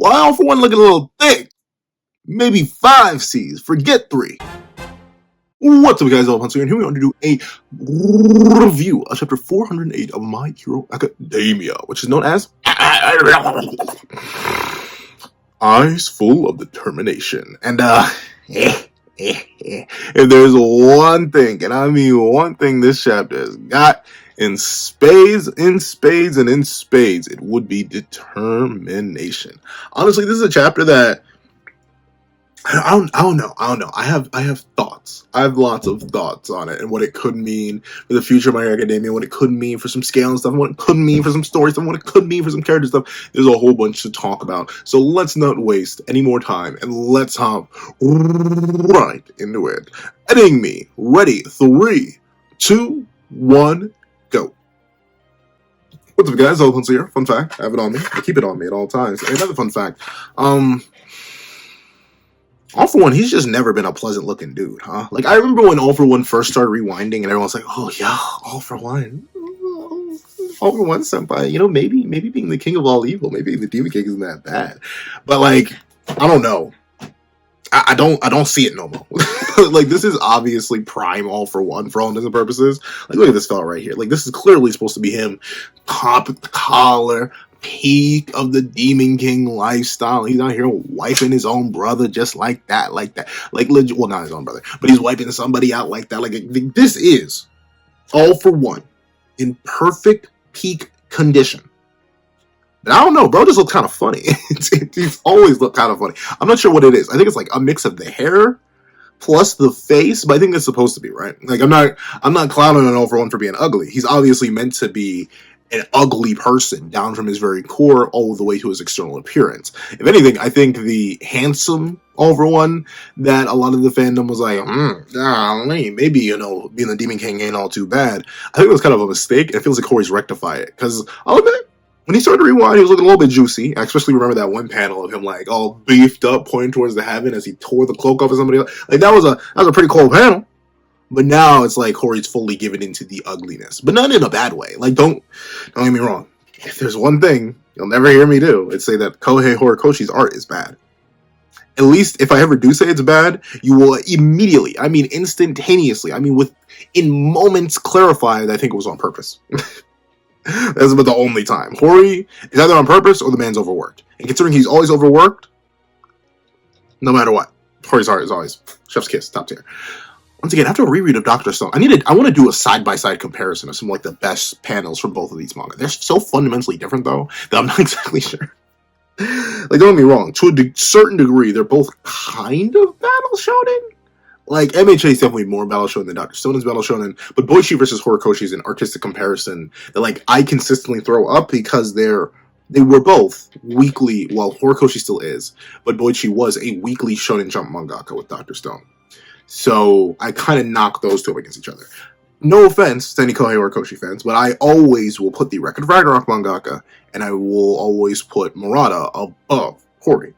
Well, I for one looking a little thick. Maybe 5 C's. Forget 3. What's up, guys? Once again, here we are to do a review of chapter 408 of My Hero Academia, which is known as Eyes Full of Determination. And, if there's one thing, and I mean one thing this chapter has got in spades, it would be determination. Honestly, this is a chapter that I don't know. I have thoughts. I have lots of thoughts on it and what it could mean for the future of My Hero Academia, what it could mean for some scale and stuff, what it could mean for some story stuff, what it could mean for some character stuff. There's a whole bunch to talk about. So let's not waste any more time and let's hop right into it. Editing me. Ready. 3, 2, 1, go. What's up, guys? All here. Fun fact. I have it on me. I keep it on me at all times. Another fun fact. All for One, he's just never been a pleasant looking dude, huh? Like, I remember when All for One first started rewinding and everyone's like, oh yeah, All for One. All for One senpai, you know, maybe being the king of all evil, maybe the Demon King isn't that bad. But like, I don't know. I don't see it no more. Like, this is obviously prime All for One for all intents and purposes. Like, look at this fella right here. Like, this is clearly supposed to be him. Top at the collar, peak of the Demon King lifestyle. He's out here wiping his own brother just like that. Like, legit. Well, not his own brother, but he's wiping somebody out like that. Like, this is All for One in perfect peak condition. And I don't know, bro, just looks kind of funny. He's always looked kind of funny. I'm not sure what it is. I think it's like a mix of the hair plus the face, but I think it's supposed to be, right? Like, I'm not clowning on All for One for being ugly. He's obviously meant to be an ugly person down from his very core all the way to his external appearance. If anything, I think the handsome All for One that a lot of the fandom was like, maybe, you know, being the Demon King ain't all too bad. I think it was kind of a mistake, and it feels like Corey's rectified it. Because I'll admit, when he started to rewind, he was looking a little bit juicy. I especially remember that one panel of him, like, all beefed up, pointing towards the heaven as he tore the cloak off of somebody else. Like, that was a pretty cool panel. But now it's like Corey's fully given into the ugliness. But not in a bad way. Like, don't get me wrong. If there's one thing you'll never hear me do, it's say that Kohei Horikoshi's art is bad. At least if I ever do say it's bad, you will immediately, I mean instantaneously, I mean within moments clarify that I think it was on purpose. That's about the only time. Hori is either on purpose or the man's overworked. And considering he's always overworked, no matter what, Hori's art is always chef's kiss, top tier. Once again, after a reread of Dr. Stone, I want to do a side-by-side comparison of some like the best panels from both of these manga. They're so fundamentally different, though, that I'm not exactly sure. Like, don't get me wrong, to a certain degree, they're both kind of battle shonen. Like, MHA is definitely more battle shonen than Dr. Stone is battle shonen, but Boichi versus Horikoshi is an artistic comparison that, like, I consistently throw up because they were both weekly, well, Horikoshi still is, but Boichi was a weekly Shonen Jump mangaka with Dr. Stone. So I kind of knock those two up against each other. No offense to any Kohei Horikoshi fans, but I always will put the Record of Ragnarok mangaka, and I will always put Murata above Hori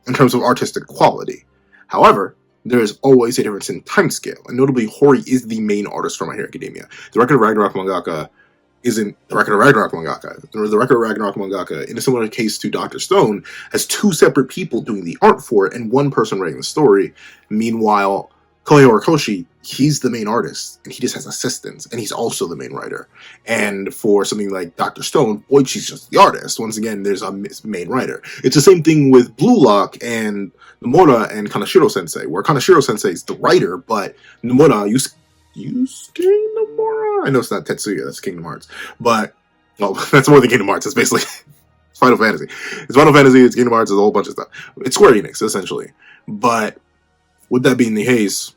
in terms of artistic quality. However, there is always a difference in timescale, and notably, Hori is the main artist for My Hero Academia. The Record of Ragnarok mangaka isn't the Record of Ragnarok mangaka. The Record of Ragnarok mangaka, in a similar case to Dr. Stone, has 2 separate people doing the art for it, and 1 person writing the story. Meanwhile, Kohei Horikoshi, he's the main artist, and he just has assistants, and he's also the main writer. And for something like Dr. Stone, Boichi's just the artist. Once again, there's a main writer. It's the same thing with Blue Lock and Nomura and Kanashiro-sensei, where Kanashiro-sensei is the writer, but Nomura, Yusuke Nomura? I know it's not Tetsuya, that's Kingdom Hearts. But, well, that's more than Kingdom Hearts. It's basically it's Final Fantasy. It's Final Fantasy, it's Kingdom Hearts, it's a whole bunch of stuff. It's Square Enix, essentially. But with that being the case,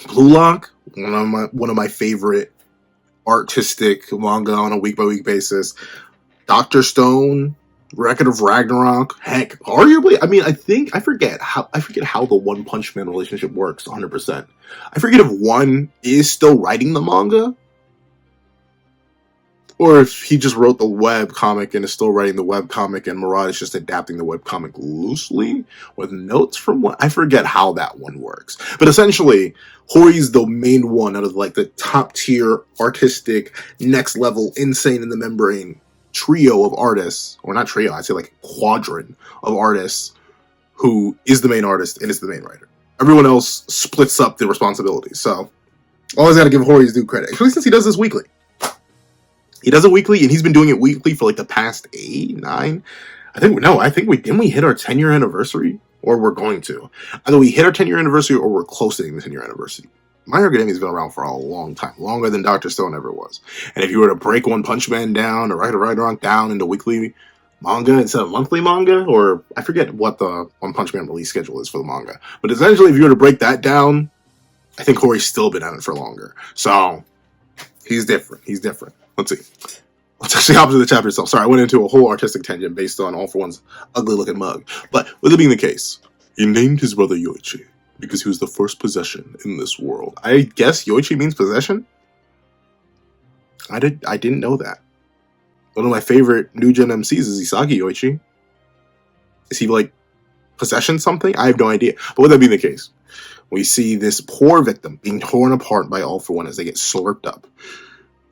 Blue Lock, one of my favorite artistic manga on a week-by-week basis. Dr. Stone, Record of Ragnarok, heck, arguably, I mean, I forget how the One Punch Man relationship works 100%. I forget if one is still writing the manga, or if he just wrote the web comic and is still writing the web comic and Murad is just adapting the web comic loosely with notes from one. I forget how that one works. But essentially, Hori's the main one out of like the top tier artistic, next level, insane in the membrane trio of artists, or not trio, I'd say like quadrant of artists, who is the main artist and is the main writer. Everyone else splits up the responsibilities. So always got to give Hori his due credit, especially since he does this weekly. He does it weekly, and he's been doing it weekly for like the past 8, 9. I think we didn't we hit our 10-year anniversary, or we're going to. Either we hit our 10-year anniversary, or we're close to hitting the 10-year anniversary. My Hero Academia's been around for a long time, longer than Dr. Stone ever was. And if you were to break One Punch Man down, or write a right or wrong down into weekly manga instead of monthly manga, or I forget what the One Punch Man release schedule is for the manga, but essentially, if you were to break that down, I think Hori's still been at it for longer. So he's different. He's different. Let's see. Let's actually hop to the chapter itself. Sorry, I went into a whole artistic tangent based on All for One's ugly-looking mug. But with it being the case, he named his brother Yoichi because he was the first possession in this world. I guess Yoichi means possession? I didn't know that. One of my favorite new gen MCs is Isagi Yoichi. Is he like possession something? I have no idea. But with that being the case, we see this poor victim being torn apart by All for One as they get slurped up.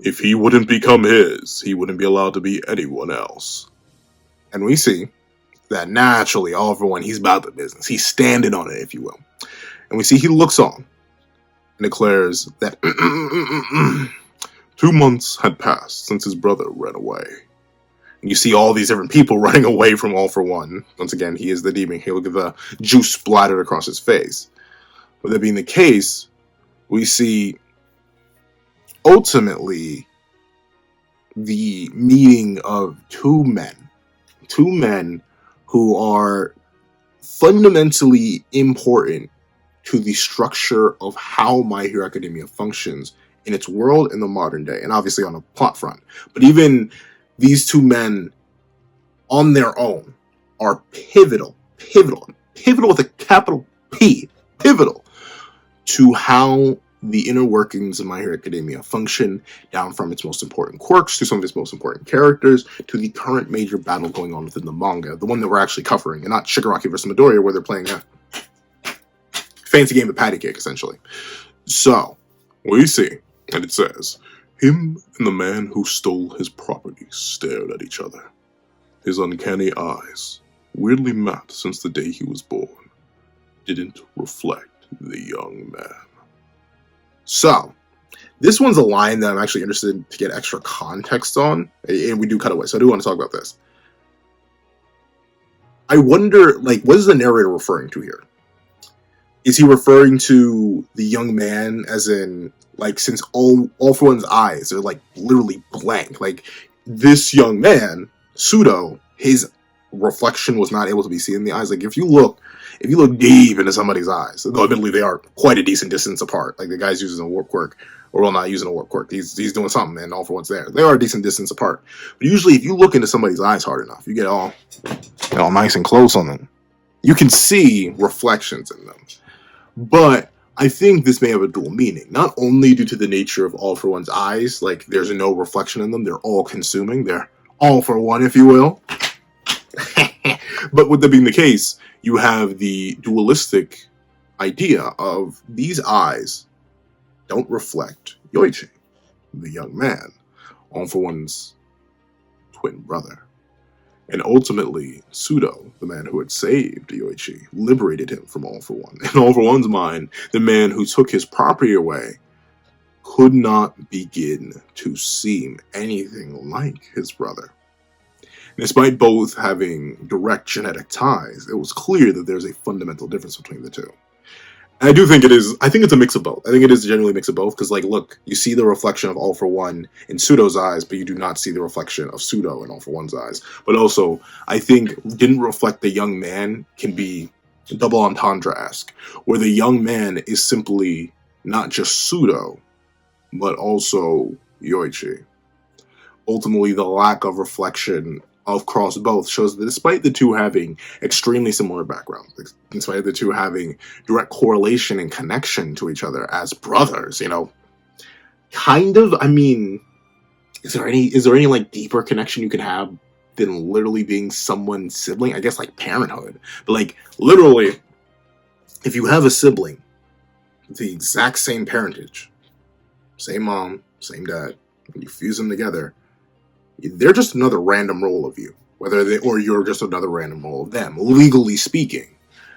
If he wouldn't become his, he wouldn't be allowed to be anyone else. And we see that naturally, All for One, he's about the business. He's standing on it, if you will. And we see he looks on and declares that 2 months had passed since his brother ran away. And you see all these different people running away from All for One. Once again, he is the demon. He'll get the juice splattered across his face. With that being the case, we see ultimately the meeting of two men who are fundamentally important to the structure of how My Hero Academia functions in its world in the modern day, and obviously on a plot front. But even these two men on their own are pivotal with a capital P, pivotal to how the inner workings of My Hero Academia function, down from its most important quirks to some of its most important characters to the current major battle going on within the manga, the one that we're actually covering, and not Shigaraki versus Midoriya, where they're playing a fancy game of patty cake, essentially. So, we see, and it says, him and the man who stole his property stared at each other. His uncanny eyes, weirdly matte since the day he was born, didn't reflect the young man. So, this one's a line that I'm actually interested to get extra context on, and we do cut away, so I do want to talk about this. I wonder, like, what is the narrator referring to here? Is he referring to the young man as in, like, since all for One's eyes are, like, literally blank? Like, this young man, Pseudo, his reflection was not able to be seen in the eyes. Like, if you look deep into somebody's eyes, though admittedly they are quite a decent distance apart, like the guy's using a warp quirk, or well, not using a warp quirk, he's doing something, and All for One's there. They are a decent distance apart. But usually, if you look into somebody's eyes hard enough, you get all nice and close on them, you can see reflections in them. But I think this may have a dual meaning, not only due to the nature of All for One's eyes, like there's no reflection in them, they're all consuming, they're all for one, if you will. But with that being the case, you have the dualistic idea of these eyes don't reflect Yoichi, the young man, All for One's twin brother. And ultimately, Pseudo, the man who had saved Yoichi, liberated him from All for One. In All for One's mind, the man who took his property away could not begin to seem anything like his brother. Despite both having direct genetic ties, it was clear that there's a fundamental difference between the two. And I think it's a mix of both. I think it is generally a mix of both, because, like, look, you see the reflection of All for One in Pseudo's eyes, but you do not see the reflection of Pseudo in All for One's eyes. But also, I think didn't reflect the young man can be double entendre-esque, where the young man is simply not just Pseudo, but also Yoichi. Ultimately, the lack of reflection across both shows that despite the two having extremely similar backgrounds, despite the two having direct correlation and connection to each other as brothers, kind of, I mean, is there any like deeper connection you can have than literally being someone's sibling? I guess like parenthood, but like literally, if you have a sibling, the exact same parentage, same mom, same dad, and you fuse them together, they're just another random role of you, or you're just another random role of them, legally speaking,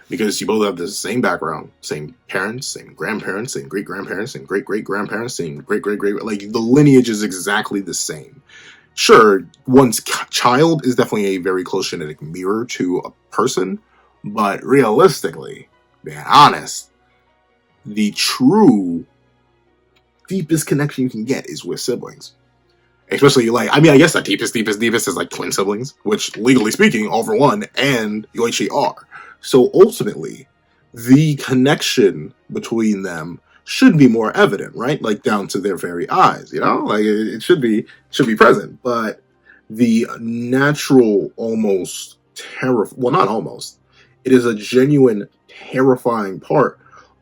because you both have the same background, same parents, same grandparents, same great grandparents, same great great grandparents, same great great great. Like the lineage is exactly the same. Sure, one's child is definitely a very close genetic mirror to a person, but realistically, being honest, the true deepest connection you can get is with siblings. Especially, like, I mean, I guess the deepest is like twin siblings, which, legally speaking, All for One and Yoichi are. So ultimately, the connection between them should be more evident, right? Like, down to their very eyes, you know? Like, it should be present. But the natural, almost well, not almost, it is a genuine, terrifying part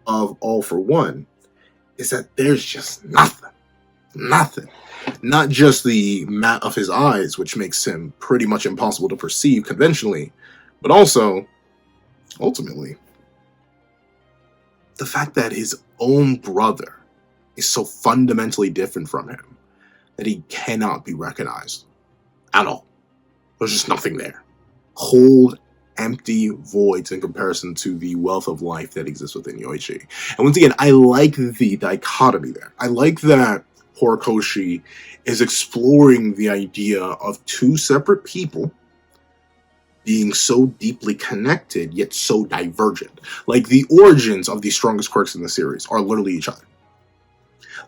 of All for One, is that there's just nothing. Not just the matte of his eyes, which makes him pretty much impossible to perceive conventionally, but also, ultimately, the fact that his own brother is so fundamentally different from him that he cannot be recognized at all. There's just nothing there. Cold, empty voids in comparison to the wealth of life that exists within Yoichi. And once again, I like the dichotomy there. I like that Horikoshi is exploring the idea of two separate people being so deeply connected, yet so divergent. Like, the origins of the strongest quirks in the series are literally each other.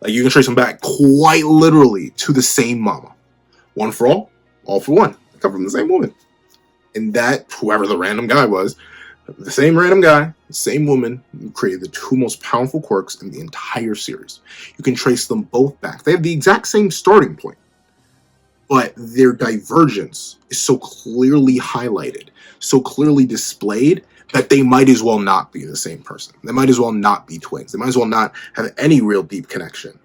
Like, you can trace them back quite literally to the same mama. One for all for one. They come from the same woman. And that, whoever the random guy was, the same random guy, the same woman, created the two most powerful quirks in the entire series. You can trace them both back. They have the exact same starting point, but their divergence is so clearly highlighted, so clearly displayed, that they might as well not be the same person. They might as well not be twins. They might as well not have any real deep connection.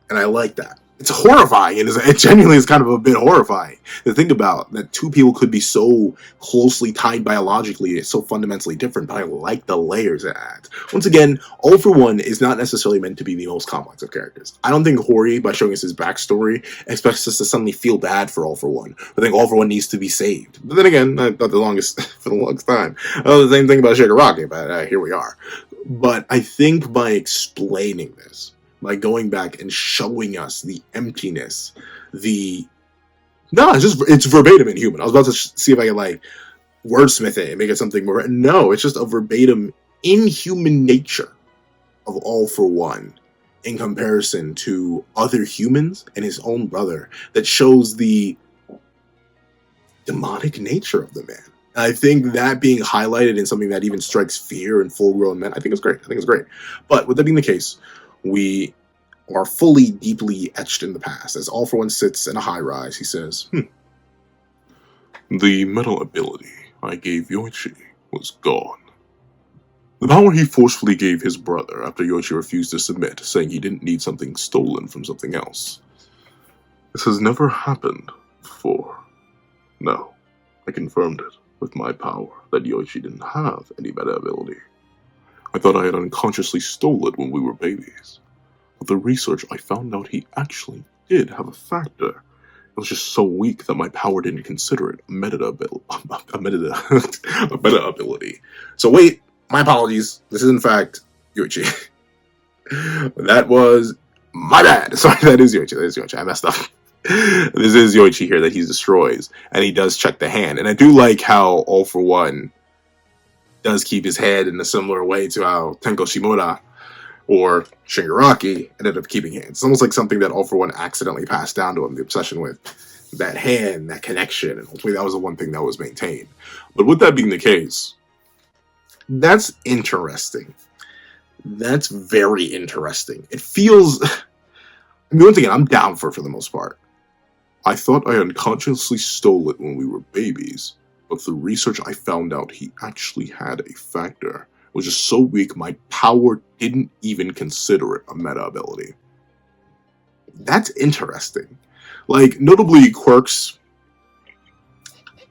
And I like that. It's horrifying, and it genuinely is kind of a bit horrifying to think about, that two people could be so closely tied biologically, it's so fundamentally different, but I like the layers it adds. Once again, All for One is not necessarily meant to be the most complex of characters. I don't think Hori, by showing us his backstory, expects us to suddenly feel bad for All for One. I think All for One needs to be saved. But then again, not the longest, for the longest time. The same thing about Shigaraki, but here we are. But I think by explaining this, by going back and showing us the emptiness, it's verbatim in human. I was about to see if I could, like, wordsmith it and make it something more. No, it's just a verbatim inhuman nature of All for One in comparison to other humans and his own brother, that shows the demonic nature of the man. I think that being highlighted in something that even strikes fear in full-grown men, I think it's great. But with that being the case, we are fully, deeply etched in the past. As All for One sits in a high-rise, he says, The mental ability I gave Yoichi was gone. The power he forcefully gave his brother after Yoichi refused to submit, saying he didn't need something stolen from something else. This has never happened before. No, I confirmed it with my power that Yoichi didn't have any meta ability. I thought I had unconsciously stole it when we were babies. With the research, I found out he actually did have a factor. It was just so weak that my power didn't consider it a meta ability. So wait, my apologies. This is in fact Yoichi. That was my bad. Sorry, that is Yoichi. I messed up. This is Yoichi here that he destroys, and he does check the hand. And I do like how All for One does keep his head in a similar way to how Tenko Shimura or Shigaraki ended up keeping hands. It's almost like something that All for One accidentally passed down to him, the obsession with that hand, that connection, and hopefully that was the one thing that was maintained. But with that being the case, that's interesting. That's very interesting. It feels... I mean, once again, I'm down for the most part. I thought I unconsciously stole it when we were babies, but through research I found out he actually had a factor. It was just so weak, my power didn't even consider it a meta ability. That's interesting. Like, notably, quirks,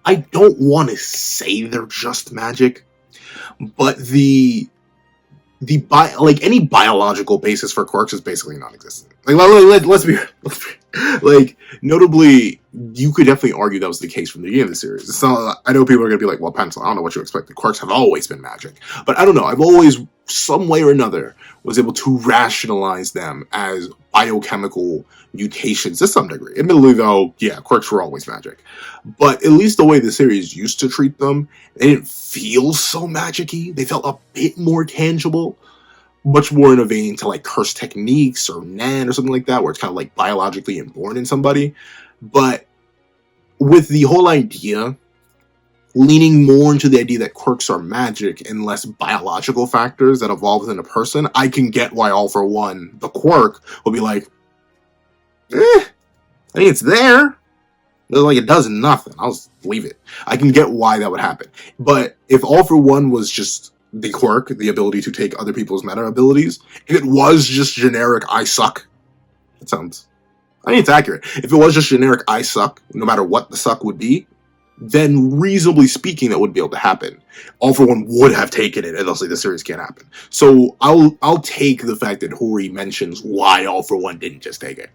I don't want to say they're just magic, but any biological basis for quirks is basically non-existent. Like, let's be like, notably, you could definitely argue that was the case from the beginning of the series. It's not, I know people are going to be like, well, Pencil, I don't know what you expect. The quirks have always been magic. But I don't know. I've always, some way or another, was able to rationalize them as biochemical mutations to some degree. Admittedly, though, yeah, quirks were always magic. But at least the way the series used to treat them, they didn't feel so magic-y. They felt a bit more tangible. Much more in a vein to like curse techniques or Nan or something like that, where it's kind of like biologically inborn in somebody. But with the whole idea leaning more into the idea that quirks are magic and less biological factors that evolve within a person, I can get why All For One, the quirk, will be like, I think it's there. But like, it does nothing. I'll just leave it. I can get why that would happen. But if All For One was just the quirk, the ability to take other people's meta abilities, if it was just generic I suck, that sounds, I think it's accurate. If it was just generic I suck, no matter what the suck would be, then reasonably speaking, that would be able to happen. All For One would have taken it, and they'll say the series can't happen. So I'll take the fact that Hori mentions why All For One didn't just take it.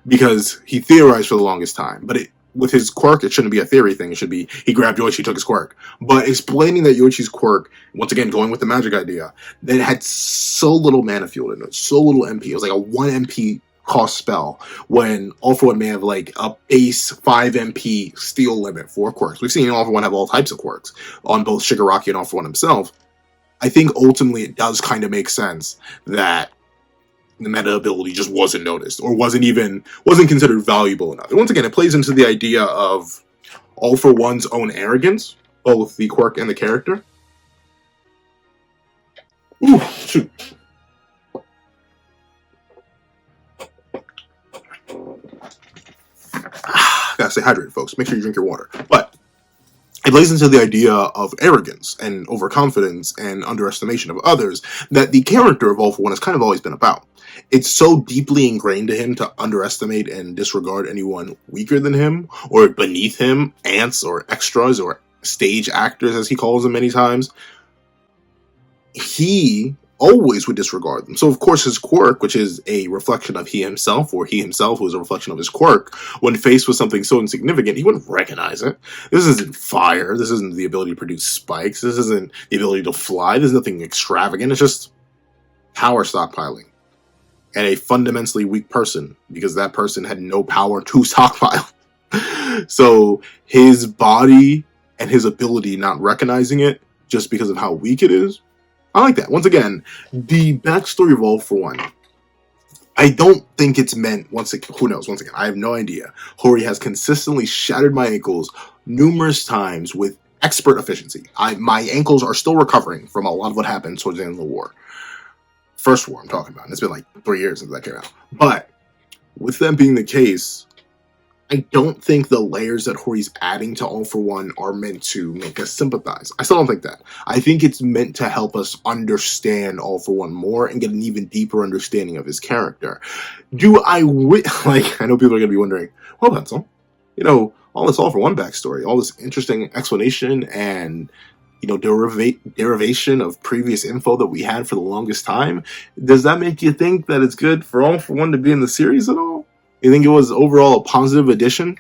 Because he theorized for the longest time. But with his quirk, it shouldn't be a theory thing. It should be, he grabbed Yoichi, took his quirk. But explaining that Yoichi's quirk, once again, going with the magic idea, that it had so little mana fuel in it, so little MP. It was like a 1 MP cost spell, when All For One may have like a base 5 MP steal limit for quirks. We've seen All For One have all types of quirks on both Shigaraki and All For One himself. I think ultimately it does kind of make sense that the meta ability just wasn't noticed, or wasn't considered valuable enough. And once again, it plays into the idea of All For One's own arrogance, both the quirk and the character. Ooh, shoot. Gotta stay hydrated, folks. Make sure you drink your water. But it plays into the idea of arrogance and overconfidence and underestimation of others that the character of All For One has kind of always been about. It's so deeply ingrained to him to underestimate and disregard anyone weaker than him or beneath him, ants or extras or stage actors, as he calls them many times. He always would disregard them. So, of course, his quirk, which is a reflection of he himself, or he himself was a reflection of his quirk, when faced with something so insignificant, he wouldn't recognize it. This isn't fire. This isn't the ability to produce spikes. This isn't the ability to fly. There's nothing extravagant. It's just power stockpiling. And a fundamentally weak person, because that person had no power to stockpile. So, his body and his ability not recognizing it, just because of how weak it is, I like that. Once again, the backstory of All For One, I don't think it's meant, who knows, once again, I have no idea. Hori has consistently shattered my ankles numerous times with expert efficiency. My ankles are still recovering from a lot of what happened towards the end of the war. First war I'm talking about. And it's been like 3 years since that came out. But with them being the case, I don't think the layers that Hori's adding to All For One are meant to make us sympathize. I still don't think that. I think it's meant to help us understand All For One more and get an even deeper understanding of his character. I know people are going to be wondering, well, Pencil, all this All For One backstory, all this interesting explanation and, derivation of previous info that we had for the longest time, does that make you think that it's good for All For One to be in the series at all? You think it was overall a positive addition?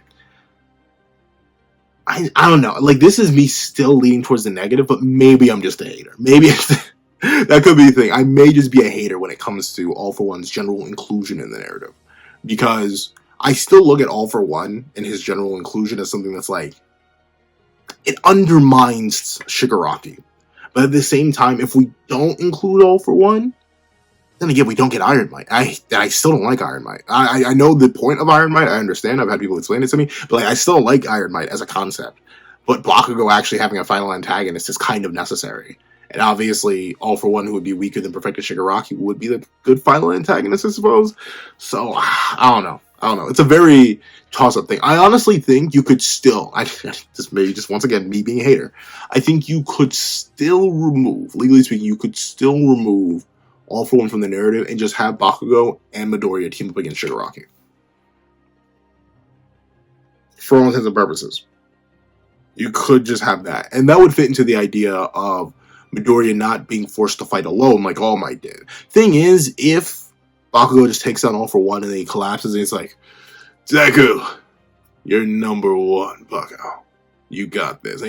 I don't know. Like, this is me still leaning towards the negative, but maybe I'm just a hater. Maybe that could be the thing. I may just be a hater when it comes to All For One's general inclusion in the narrative. Because I still look at All For One and his general inclusion as something that's like, it undermines Shigaraki. But at the same time, if we don't include All For One, then again, we don't get Iron Might. I still don't like Iron Might. I know the point of Iron Might. I understand. I've had people explain it to me. But I still like Iron Might as a concept. But Bakugo actually having a final antagonist is kind of necessary. And obviously, All For One, who would be weaker than Perfected Shigaraki, would be the good final antagonist, I suppose. So, I don't know. It's a very toss-up thing. I honestly think you could still, once again, me being a hater, I think you could still remove, legally speaking, All For One from the narrative and just have Bakugo and Midoriya team up against Shigaraki. For all intents and purposes. You could just have that. And that would fit into the idea of Midoriya not being forced to fight alone like All Might did. Thing is, if Bakugo just takes down All For One and then he collapses and he's like, Deku, You're number one, Bucko. You got this.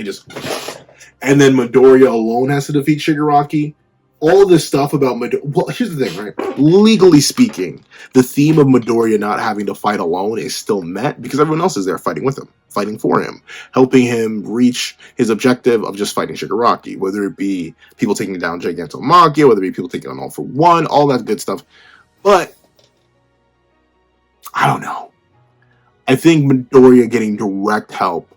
And then Midoriya alone has to defeat Shigaraki. All this stuff about Midoriya. Well, here's the thing, right? Legally speaking, the theme of Midoriya not having to fight alone is still met because everyone else is there fighting with him, fighting for him, helping him reach his objective of just fighting Shigaraki, whether it be people taking down Gigantomachia, whether it be people taking on All for One, all that good stuff. But I don't know. I think Midoriya getting direct help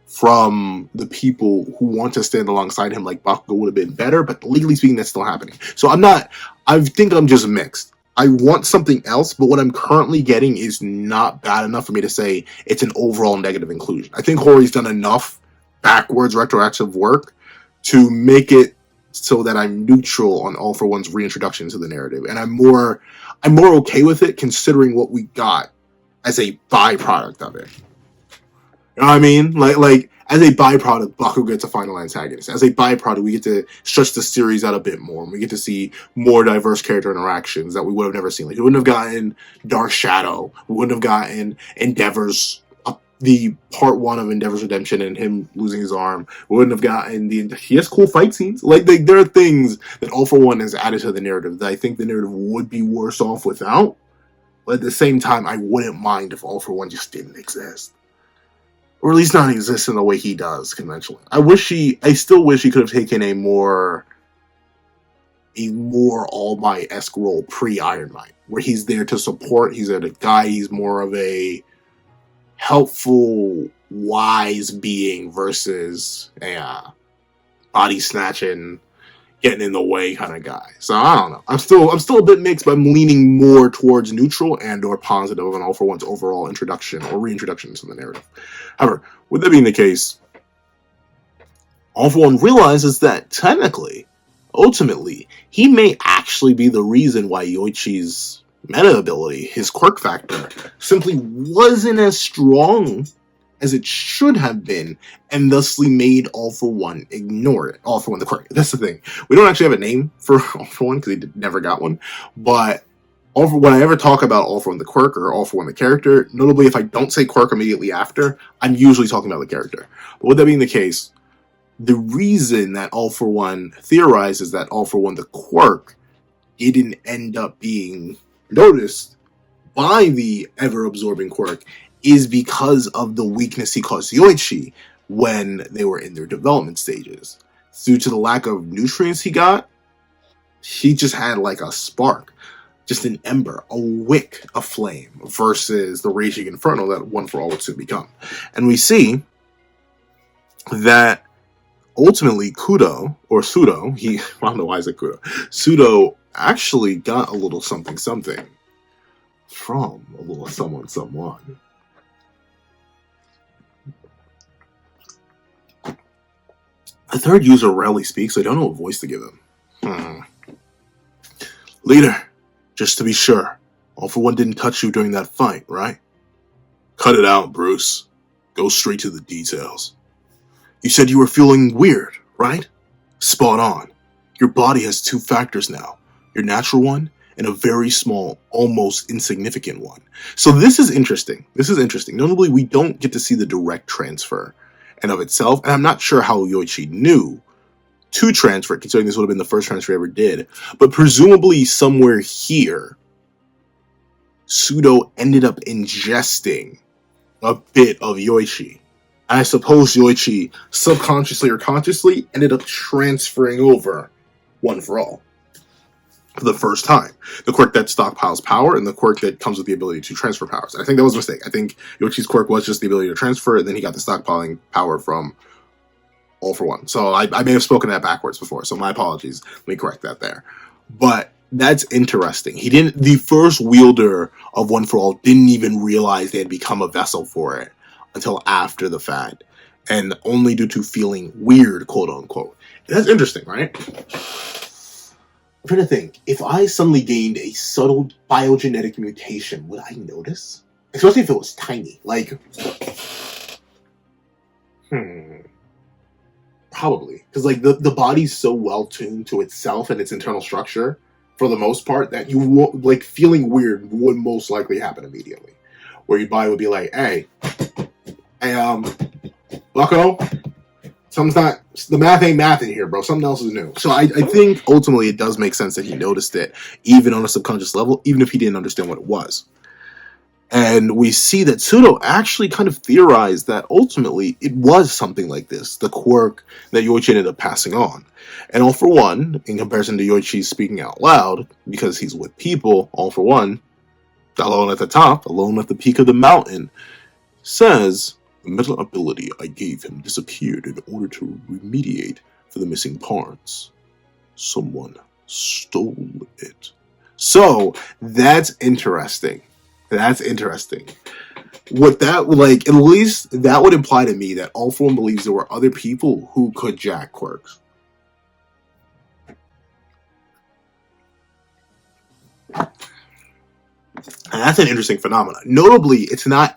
from the people who want to stand alongside him like Bakugo would have been better, but legally speaking, that's still happening. So I think I'm just mixed. I want something else, but what I'm currently getting is not bad enough for me to say it's an overall negative inclusion. I think Hori's done enough backwards retroactive work to make it so that I'm neutral on All for One's reintroduction to the narrative. And I'm more okay with it considering what we got as a byproduct of it. You know what I mean? Like as a byproduct, Bakugo gets a final antagonist. As a byproduct, we get to stretch the series out a bit more, and we get to see more diverse character interactions that we would have never seen. Like, we wouldn't have gotten Dark Shadow. We wouldn't have gotten Endeavor's, the part 1 of Endeavor's redemption and him losing his arm. We wouldn't have gotten he has cool fight scenes. Like, there are things that All for One has added to the narrative that I think the narrative would be worse off without. But at the same time, I wouldn't mind if All for One just didn't exist. Or at least not exist in the way he does conventionally. I still wish he could have taken a more All Might-esque role pre-Iron Might, where he's there to support, he's there to guide, he's more of a helpful, wise being versus a body snatching, getting in the way kind of guy. So I don't know. I'm still a bit mixed, but I'm leaning more towards neutral and or positive of an All for One's overall introduction or reintroduction to the narrative. However, with that being the case, All for One realizes that technically, ultimately, he may actually be the reason why Yoichi's meta ability, his quirk factor, simply wasn't as strong as it should have been, and thusly made All for One ignore it. All for One, the quirk. That's the thing. We don't actually have a name for All for One because he never got one. But when I ever talk about All for One, the quirk, or All for One, the character, notably if I don't say quirk immediately after, I'm usually talking about the character. But with that being the case, the reason that All for One theorizes that All for One, the quirk, didn't end up being noticed by the ever-absorbing quirk is because of the weakness he caused Yoichi when they were in their development stages. Due to the lack of nutrients he got, he just had like a spark, just an ember, a wick of flame, versus the raging inferno that One for All would soon become. And we see that ultimately Kudo, or Sudo, I don't know why I said Kudo, Sudo actually got a little something from a little someone. The third user rarely speaks, so I don't know what voice to give him. Leader, just to be sure, All for One didn't touch you during that fight, right? Cut it out, Bruce. Go straight to the details. You said you were feeling weird, right? Spot on. Your body has 2 factors now. Your natural one and a very small, almost insignificant one. So this is interesting. Notably, we don't get to see the direct transfer and of itself, and I'm not sure how Yoichi knew to transfer it, considering this would have been the first transfer he ever did. But presumably somewhere here, Sudo ended up ingesting a bit of Yoichi. And I suppose Yoichi, subconsciously or consciously, ended up transferring over One for All for the first time. The quirk that stockpiles power and the quirk that comes with the ability to transfer powers. I think that was a mistake. I think Yoichi's quirk was just the ability to transfer, and then he got the stockpiling power from All for One. So I may have spoken that backwards before, so my apologies. Let me correct that there. But that's interesting. The first wielder of One for All didn't even realize they had become a vessel for it until after the fact, and only due to feeling weird, quote unquote. And that's interesting, right? I'm trying to think. If I suddenly gained a subtle biogenetic mutation, would I notice? Especially if it was tiny. Like, probably. Because, like, the body's so well tuned to itself and its internal structure, for the most part, that you won't, like, feeling weird would most likely happen immediately. Where your body would be like, hey, Hey, Bucko, something's not, the math ain't math in here, bro. Something else is new. So I think ultimately it does make sense that he noticed it, even on a subconscious level, even if he didn't understand what it was. And we see that Tsudo actually kind of theorized that ultimately it was something like this, the quirk that Yoichi ended up passing on. And All for One, in comparison to Yoichi speaking out loud, because he's with people, All for One, alone at the top, alone at the peak of the mountain, says, the mental ability I gave him disappeared in order to remediate for the missing parts. Someone stole it. So, that's interesting. That's interesting. What that, like, at least that would imply to me that All for One believes there were other people who could jack quirks. And that's an interesting phenomenon. Notably, it's not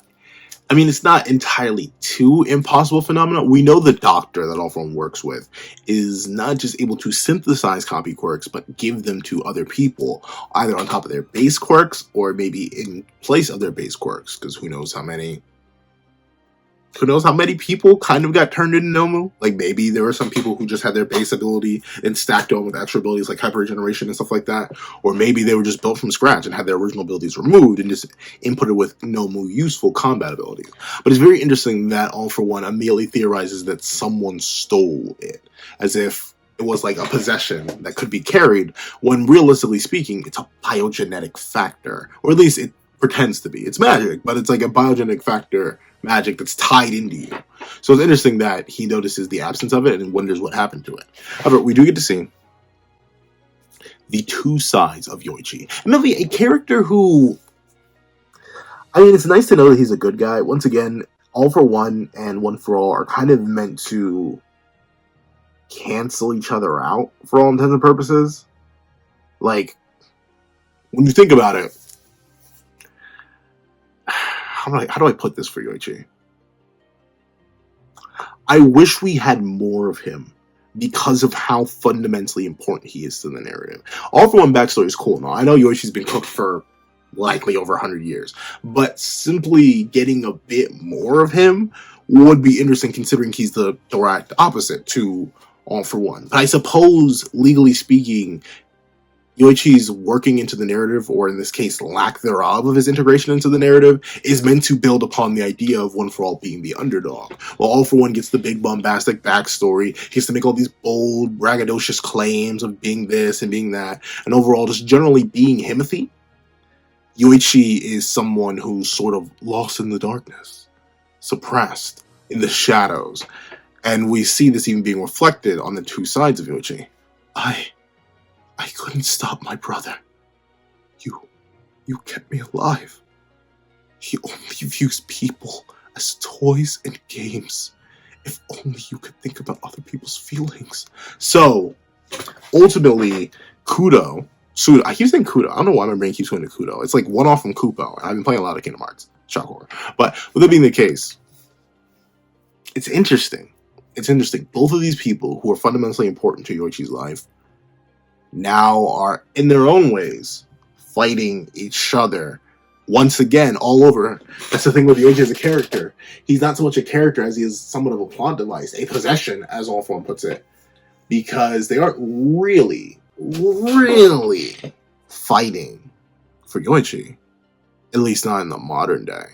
entirely too impossible phenomenon. We know the doctor that All for One works with is not just able to synthesize copy quirks, but give them to other people, either on top of their base quirks or maybe in place of their base quirks, because who knows how many people kind of got turned into Nomu. Like, maybe there were some people who just had their base ability and stacked on with extra abilities like hyper regeneration and stuff like that. Or maybe they were just built from scratch and had their original abilities removed and just inputted with Nomu useful combat abilities. But it's very interesting that All for One immediately theorizes that someone stole it, as if it was like a possession that could be carried, when realistically speaking, it's a biogenetic factor. Or at least it pretends to be. It's magic, but it's like a biogenetic factor magic that's tied into you. So it's interesting that he notices the absence of it and wonders what happened to it. However, we do get to see the two sides of Yoichi. Maybe a character who, it's nice to know that he's a good guy. Once again, All for One and One for All are kind of meant to cancel each other out for all intents and purposes. Like, when you think about it, how do I put this for Yoichi? I wish we had more of him because of how fundamentally important he is to the narrative. All for One backstory is cool now. I know Yoichi's been cooked for likely over 100 years, but simply getting a bit more of him would be interesting, considering he's the direct opposite to All for One. But I suppose, legally speaking, Yoichi's working into the narrative, or in this case, lack thereof of his integration into the narrative, is meant to build upon the idea of One for All being the underdog. While All for One gets the big bombastic backstory, he has to make all these bold, braggadocious claims of being this and being that, and overall just generally being Himothy. Yoichi is someone who's sort of lost in the darkness, suppressed in the shadows, and we see this even being reflected on the two sides of Yoichi. I couldn't stop my brother. You kept me alive. He only views people as toys and games. If only you could think about other people's feelings. So, ultimately, Kudo, I keep saying Kudo. I don't know why my brain keeps going to Kudo. It's like one off from Kupo. I've been playing a lot of Kingdom Hearts. Shock horror. But with that being the case, it's interesting. It's interesting. Both of these people who are fundamentally important to Yoichi's life now are, in their own ways, fighting each other once again all over. That's the thing with Yoichi as a character. He's not so much a character as he is somewhat of a plot device, a possession, as All for One puts it, because they aren't really fighting for Yoichi, at least not in the modern day.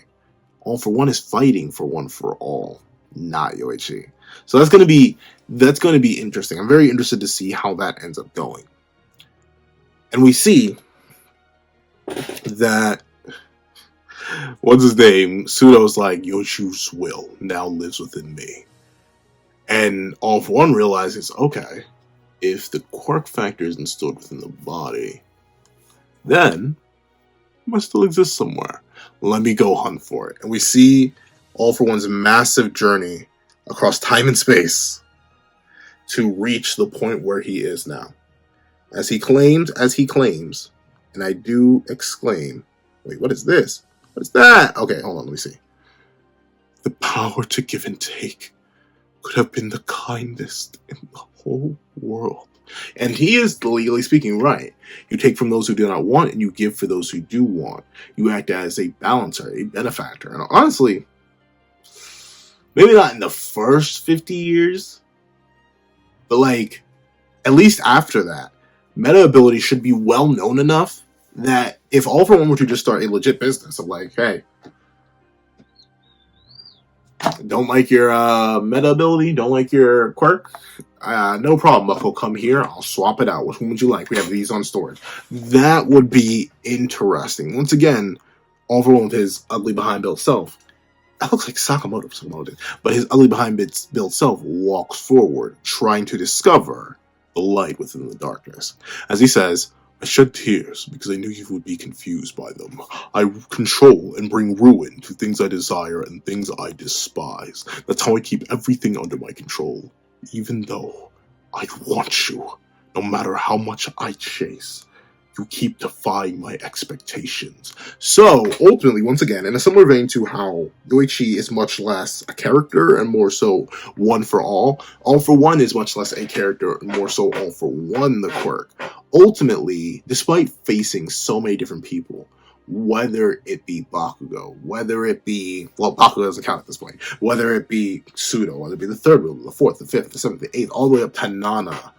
All for One is fighting for One for All, not Yoichi. So that's going to be interesting. I'm very interested to see how that ends up going. And we see that, what's his name? Pseudo's like, Yoichi's will now lives within me. And All for One realizes, okay, if the quirk factor isn't stored within the body, then it must still exist somewhere. Let me go hunt for it. And we see All for One's massive journey across time and space to reach the point where he is now. As he claims, and I do exclaim, wait, what is this? What is that? Okay, hold on, let me see. The power to give and take could have been the kindest in the whole world. And he is, legally speaking, right. You take from those who do not want, and you give for those who do want. You act as a balancer, a benefactor. And honestly, maybe not in the first 50 years, but like at least after that, meta ability should be well known enough that if All For One were to just start a legit business of like, hey, don't like your meta ability, don't like your quirk, no problem, Buffalo, come here, I'll swap it out. Which one would you like? We have these on storage. That would be interesting. Once again, All For One with his ugly behind built self. That looks like Sakamoto, but his ugly behind built self walks forward, trying to discover the light within the darkness. As he says, I shed tears because I knew you would be confused by them. I control and bring ruin to things I desire and things I despise. That's how I keep everything under my control. Even though I want you, no matter how much I chase, you keep defying my expectations. So, ultimately, once again, in a similar vein to how Yoichi is much less a character and more so one for all For One is much less a character and more so all for one the quirk. Ultimately, despite facing so many different people, whether it be Bakugo, whether it be, well, Bakugo doesn't count at this point, whether it be Pseudo, whether it be the third ruler, the fourth, the fifth, the seventh, the eighth, all the way up to Nana,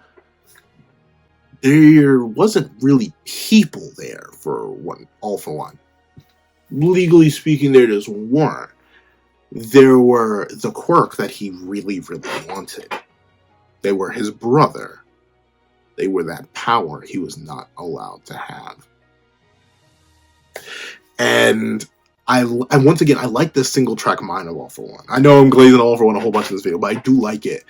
there wasn't really people there for one, All For One. Legally speaking, there just weren't. There were the quirk that he really, really wanted. They were his brother. They were that power he was not allowed to have. And I once again, I like this single track mind of All For One. I know I'm glazing All For One a whole bunch in this video, but I do like it.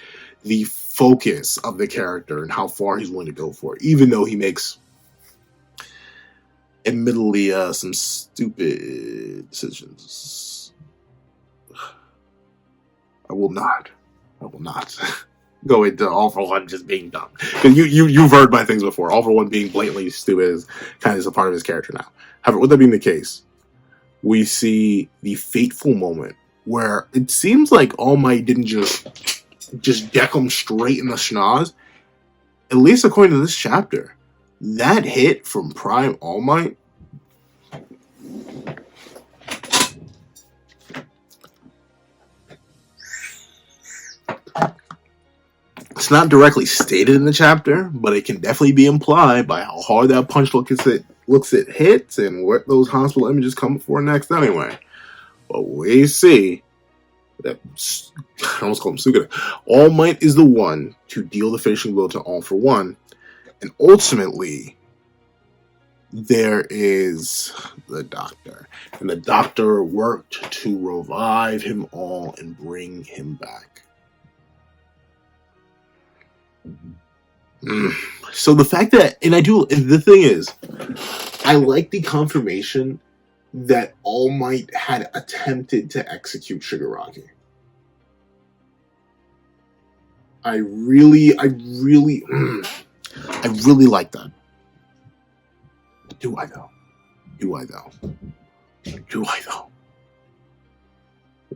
The focus of the character and how far he's willing to go for it, even though he makes, admittedly, some stupid decisions. I will not go into All For One just being dumb. Because you've heard my things before. All For One being blatantly stupid is kind of a part of his character now. However, with that being the case, we see the fateful moment where it seems like All Might didn't just deck him straight in the schnoz. At least according to this chapter, that hit from Prime All Might, it's not directly stated in the chapter, but it can definitely be implied by how hard that punch looks at hits and what those hospital images come for next anyway. But we see that, I almost call him Sugata, All Might is the one to deal the finishing blow to All For One, and ultimately there is the doctor, and the doctor worked to revive him all and bring him back. So the fact that, and the thing is, I like the confirmation that All Might had attempted to execute Shigaraki. I really like that. Do I though?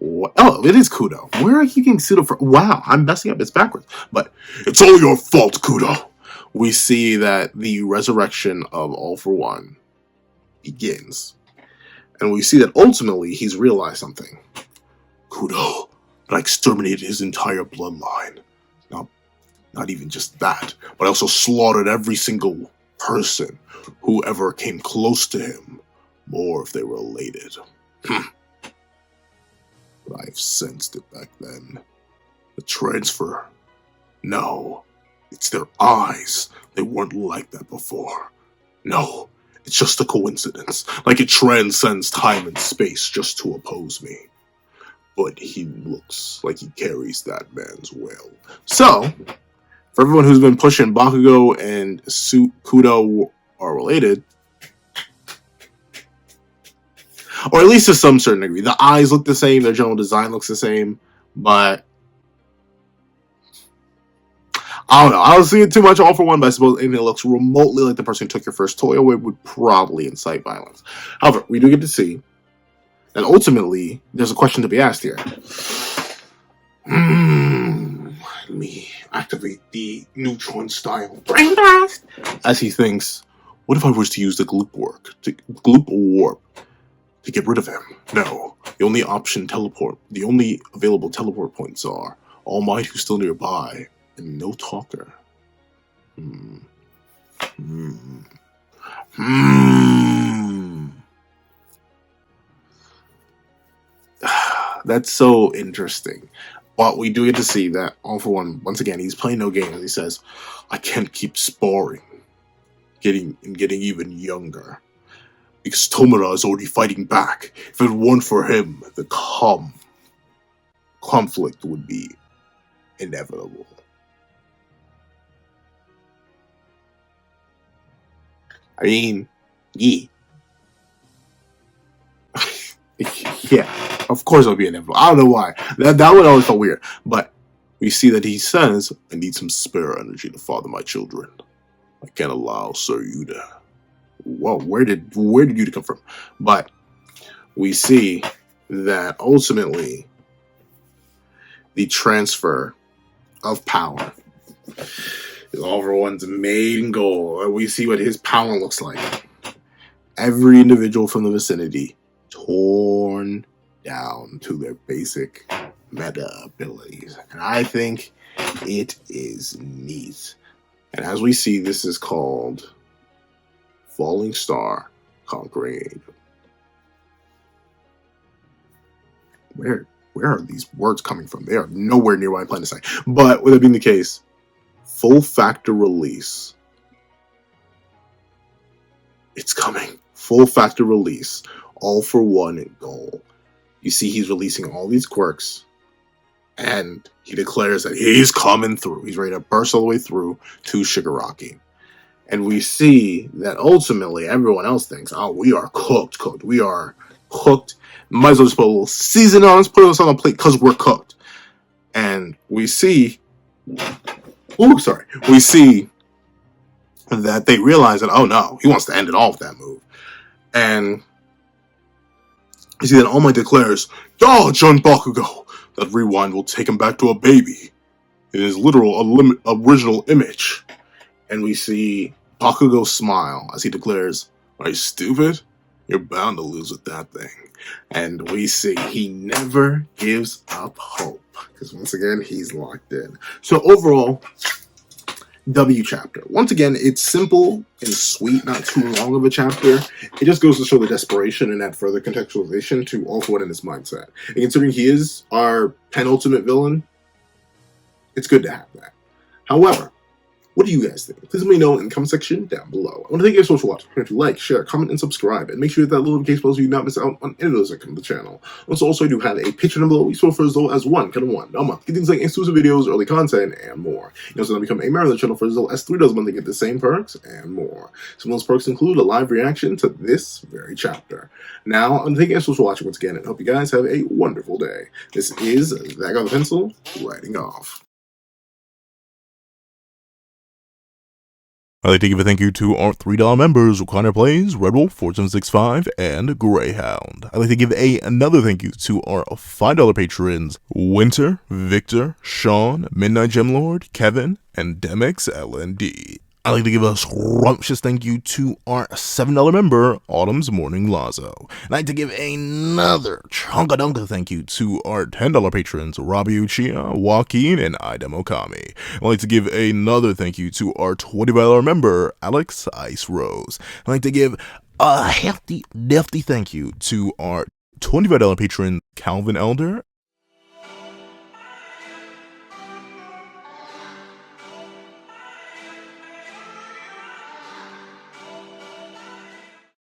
What? Oh, it is Kudo. Where are you getting Pseudo from? Wow, I'm messing up. It's backwards. But it's all your fault, Kudo. We see that the resurrection of All For One begins. And we see that ultimately he's realized something. Kudo, but I exterminated his entire bloodline. Not even just that, but I also slaughtered every single person who ever came close to him, more if they were related. But I've sensed it back then. The transfer. No, it's their eyes. They weren't like that before. No, it's just a coincidence. Like it transcends time and space just to oppose me. But he looks like he carries that man's will. So, for everyone who's been pushing Bakugo and Kudo are related, or at least to some certain degree. The eyes look the same, their general design looks the same, but I don't know. I don't see it too much All For One, but I suppose anything that looks remotely like the person who took your first toy away would probably incite violence. However, we do get to see that ultimately there's a question to be asked here. Let me activate the neutron style brain blast. As he thinks, what if I was to use the gloop warp to get rid of him. No, the only available teleport points are All Might, who's still nearby, and no talker. That's so interesting. But we do get to see that All For One, once again, he's playing no games. He says, I can't keep sparring, getting even younger. Because Tomura is already fighting back. If it weren't for him, the conflict would be inevitable. I mean, yeah. Yeah, of course it'll be inevitable. I don't know why. That one always felt weird. But we see that he says, I need some spare energy to father my children. I can't allow Sir Yuta. Well, where did Yuta come from? But we see that ultimately the transfer of power is All For One's main goal. We see what his power looks like. Every individual from the vicinity torn down to their basic meta abilities. And I think it is neat. And as we see, this is called Falling Star Conquering Angel. Where are these words coming from? They are nowhere near what I plan to say. But with that being the case, full factor release. It's coming. Full factor release. All For One goal. You see he's releasing all these quirks. And he declares that he's coming through. He's ready to burst all the way through to Shigaraki. And we see that ultimately everyone else thinks, oh, we are cooked. We are cooked. Might as well just put a little season on us, put us on a plate because we're cooked. And we see, we see that they realize that, oh no, he wants to end it all with that move. And you see that All Might declares, dodge on Bakugo. That rewind will take him back to a baby in his literal original image. And we see Bakugo smile as he declares, are you stupid? You're bound to lose with that thing. And we see he never gives up hope. Because once again, he's locked in. So overall, W chapter. Once again, it's simple and sweet, not too long of a chapter. It just goes to show the desperation and add further contextualization to All For One in his mindset. And considering he is our penultimate villain, it's good to have that. However, what do you guys think? Please let me know in the comment section down below. I want to thank you guys so much for watching. If you like, share, comment, and subscribe. And make sure you hit that little notification bell so you do not miss out on any of those that come to the channel. Also, I do have a Patreon down below. We store for as low as $1 a month. Get things like exclusive videos, early content, and more. You also become a member of the channel for as low as $3 a month to get the same perks and more. Some of those perks include a live reaction to this very chapter. Now, I want to thank you guys so much for watching once again, and hope you guys have a wonderful day. This is That Guy with a Pencil, writing off. I'd like to give a thank you to our $3 members, Recliner Plays, Red Wolf, 4765, and Greyhound. I'd like to give another thank you to our $5 patrons, Winter, Victor, Sean, Midnight Gemlord, Kevin, and Demix LND. I'd like to give a scrumptious thank you to our $7 member, Autumn's Morning Lazo. I'd like to give another chunka-dunka thank you to our $10 patrons, Robbie Uchiha, Joaquin, and Idem Okami. I'd like to give another thank you to our $25 member, Alex Ice Rose. I'd like to give a hefty thank you to our $25 patron, Calvin Elder,